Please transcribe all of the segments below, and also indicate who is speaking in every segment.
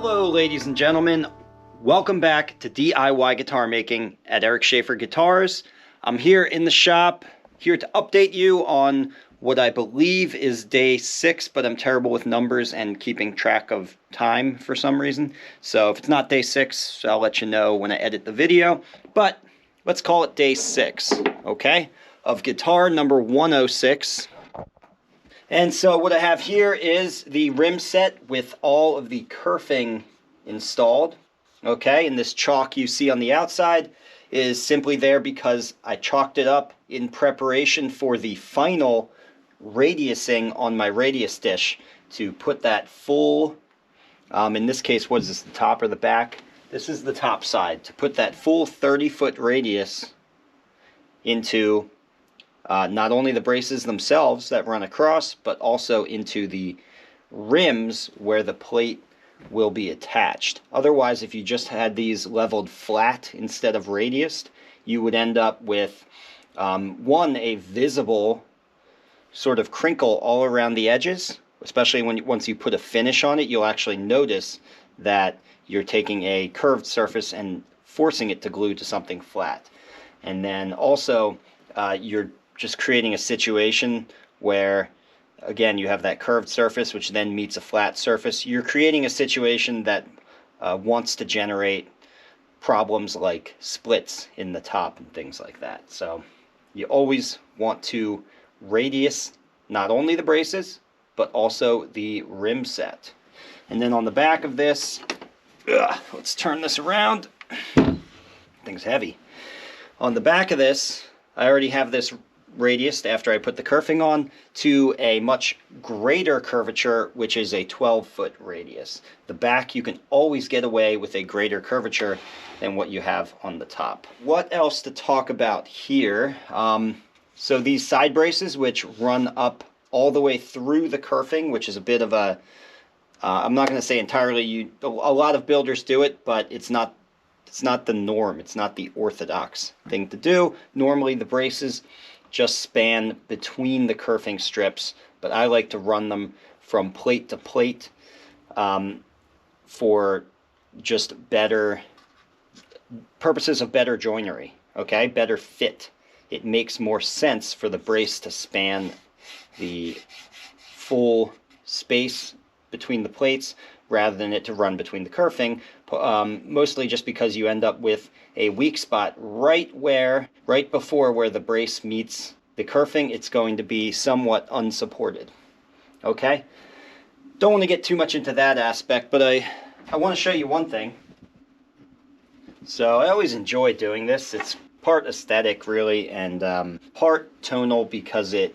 Speaker 1: Hello ladies and gentlemen, welcome back to DIY guitar making at Eric Schaefer Guitars. I'm here in the shop, here to update you on what I believe is day 6, but I'm terrible with numbers and keeping track of time for some reason. So if it's not day 6, I'll let you know when I edit the video, but let's call it day 6, okay, of guitar number 106. And so what I have here is the rim set with all of the kerfing installed, okay? And this chalk you see on the outside is simply there because I chalked it up in preparation for the final radiusing on my radius dish to put that full, in this case, what is this, the top or the back? This is the top side, to put that full 30-foot radius into not only the braces themselves that run across, but also into the rims where the plate will be attached. Otherwise, if you just had these leveled flat instead of radiused, you would end up with, a visible sort of crinkle all around the edges, especially once you put a finish on it. You'll actually notice that you're taking a curved surface and forcing it to glue to something flat. And then also, you're just creating a situation where, again, you have that curved surface which then meets a flat surface. You're creating a situation that wants to generate problems like splits in the top and things like that. So you always want to radius not only the braces but also the rim set. And then on the back of this, let's turn this around. Thing's heavy. On the back of this, I already have this radiused after I put the kerfing on to a much greater curvature, which is a 12-foot radius. The back, you can always get away with a greater curvature than what you have on the top. What else to talk about here? So these side braces, which run up all the way through the kerfing, which is a bit of a, I'm not going to say entirely, a lot of builders do it, but it's not the norm. It's not the orthodox thing to do. Normally the braces just span between the kerfing strips, but I like to run them from plate to plate for just better purposes of better joinery, okay? Better fit. It makes more sense for the brace to span the full space between the plates rather than it to run between the kerfing, mostly just because you end up with a weak spot right before where the brace meets the kerfing. It's going to be somewhat unsupported, okay? Don't want to get too much into that aspect, but I want to show you one thing. So I always enjoy doing this. It's part aesthetic, really, and part tonal because it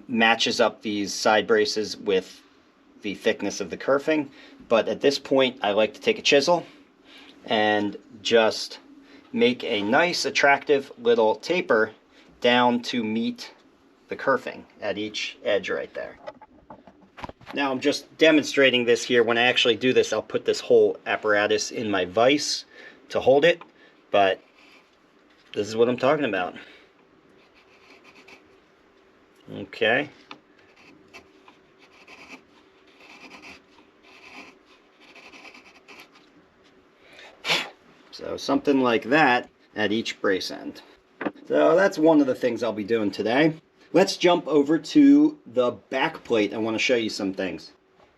Speaker 1: matches up these side braces with the thickness of the kerfing. But at this point, I like to take a chisel and just make a nice, attractive little taper down to meet the kerfing at each edge right there. Now I'm just demonstrating this here. When I actually do this, I'll put this whole apparatus in my vise to hold it, but this is what I'm talking about. Okay. So something like that at each brace end. So that's one of the things I'll be doing today. Let's jump over to the back plate. I want to show you some things.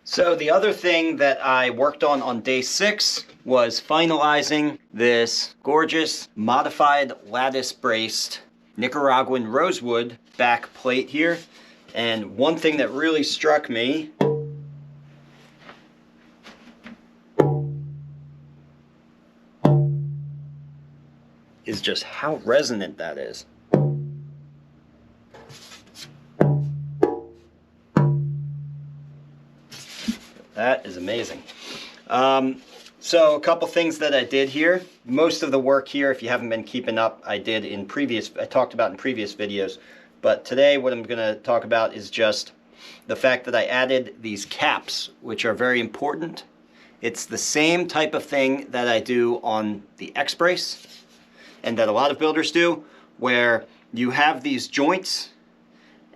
Speaker 1: So the other thing that I worked on day 6 was finalizing this gorgeous modified lattice braced Nicaraguan rosewood back plate here. And one thing that really struck me is just how resonant that is. That is amazing. So a couple things that I did here. Most of the work here, if you haven't been keeping up, I talked about in previous videos. But today what I'm going to talk about is just the fact that I added these caps, which are very important. It's the same type of thing that I do on the X-brace and that a lot of builders do, where you have these joints,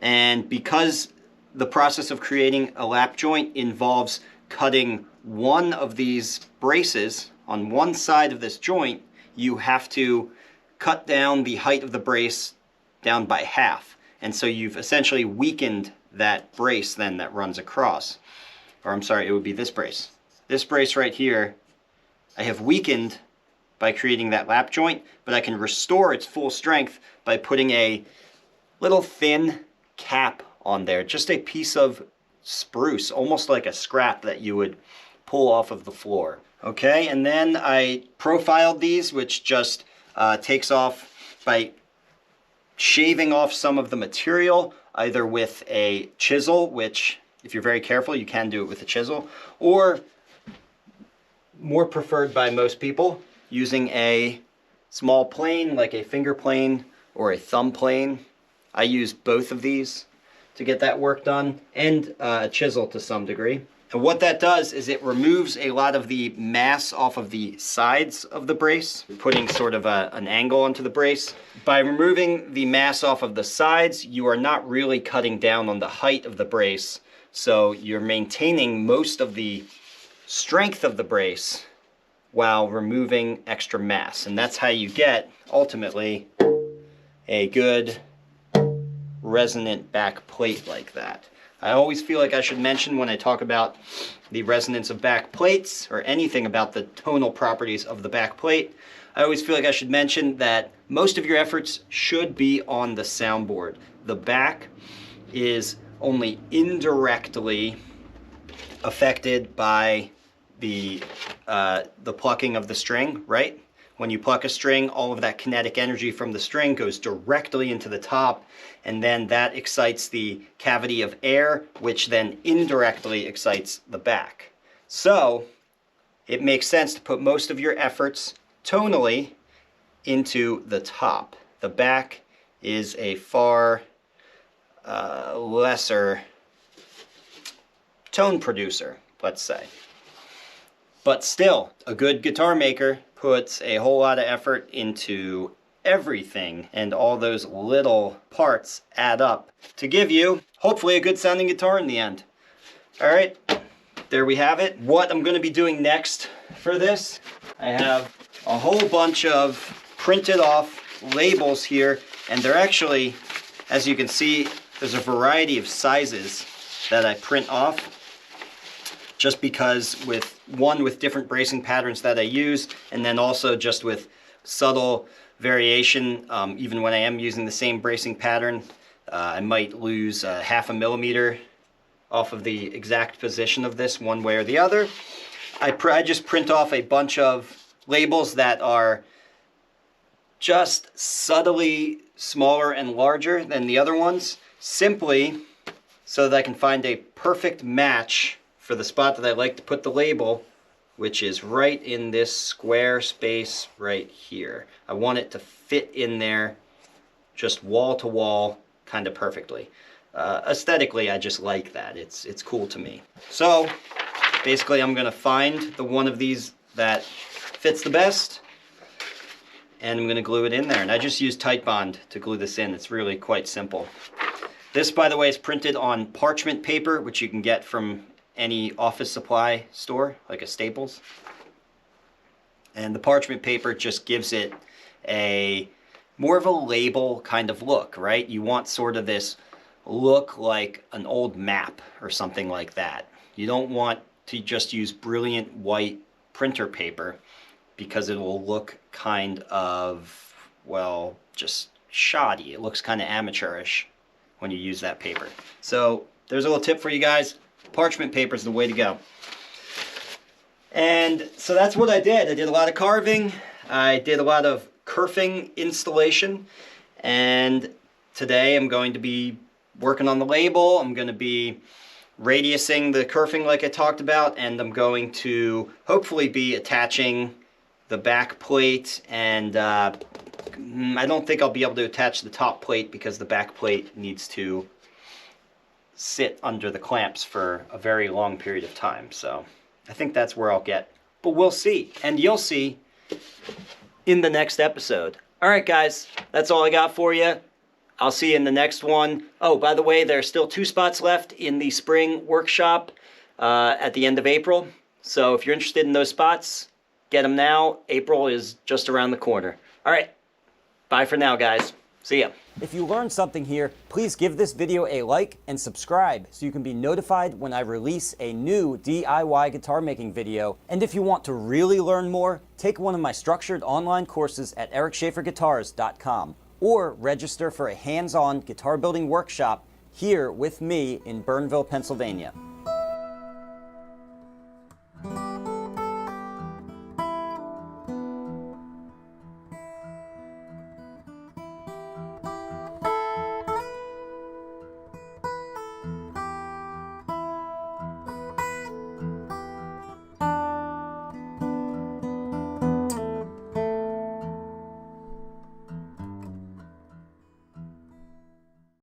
Speaker 1: and because the process of creating a lap joint involves cutting one of these braces, on one side of this joint, you have to cut down the height of the brace down by half. And so you've essentially weakened that brace then that runs across. Or I'm sorry, it would be this brace. This brace right here, I have weakened by creating that lap joint, but I can restore its full strength by putting a little thin cap on there. Just a piece of spruce, almost like a scrap that you would pull off of the floor. Okay, and then I profiled these, which just takes off by shaving off some of the material, either with a chisel, which if you're very careful, you can do it with a chisel, or more preferred by most people, using a small plane, like a finger plane or a thumb plane. I use both of these to get that work done, and a chisel to some degree. And what that does is it removes a lot of the mass off of the sides of the brace, putting sort of an angle onto the brace. By removing the mass off of the sides, you are not really cutting down on the height of the brace, so you're maintaining most of the strength of the brace while removing extra mass. And that's how you get, ultimately, a good resonant back plate like that. I always feel like I should mention when I talk about the resonance of back plates or anything about the tonal properties of the back plate, I always feel like I should mention that most of your efforts should be on the soundboard. The back is only indirectly affected by the plucking of the string, right? When you pluck a string, all of that kinetic energy from the string goes directly into the top, and then that excites the cavity of air, which then indirectly excites the back. So it makes sense to put most of your efforts tonally into the top. The back is a far lesser tone producer, let's say. But still, a good guitar maker puts a whole lot of effort into everything, and all those little parts add up to give you, hopefully, a good sounding guitar in the end. All right, there we have it. What I'm going to be doing next for this, I have a whole bunch of printed off labels here, and they're actually, as you can see, there's a variety of sizes that I print off, just because with different bracing patterns that I use, and then also just with subtle variation, even when I am using the same bracing pattern, I might lose 1/2 millimeter off of the exact position of this one way or the other. I just print off a bunch of labels that are just subtly smaller and larger than the other ones, simply so that I can find a perfect match for the spot that I like to put the label, which is right in this square space right here. I want it to fit in there just wall to wall kind of perfectly. Aesthetically, I just like that. It's cool to me. So basically I'm gonna find the one of these that fits the best, and I'm gonna glue it in there. And I just use Titebond to glue this in. It's really quite simple. This, by the way, is printed on parchment paper, which you can get from any office supply store, like a Staples. And the parchment paper just gives it a more of a label kind of look, right? You want sort of this look like an old map or something like that. You don't want to just use brilliant white printer paper, because it will look kind of, well, just shoddy. It looks kind of amateurish when you use that paper. So there's a little tip for you guys. Parchment paper is the way to go. And so that's what I did. I did a lot of carving. I did a lot of kerfing installation. And today I'm going to be working on the label. I'm going to be radiusing the kerfing like I talked about. And I'm going to hopefully be attaching the back plate. And I don't think I'll be able to attach the top plate, because the back plate needs to sit under the clamps for a very long period of time. So I think that's where I'll get, but we'll see, and you'll see in the next episode. All right, guys, that's all I got for you. I'll see you in the next one. Oh, by the way, there are still 2 spots left in the spring workshop at the end of April. So if you're interested in those spots, get them now. April is just around the corner. All right, bye for now, guys. See ya. If you learned something here, please give this video a like and subscribe so you can be notified when I release a new DIY guitar making video. And if you want to really learn more, take one of my structured online courses at ericschaeferguitars.com or register for a hands-on guitar building workshop here with me in Burnville, Pennsylvania.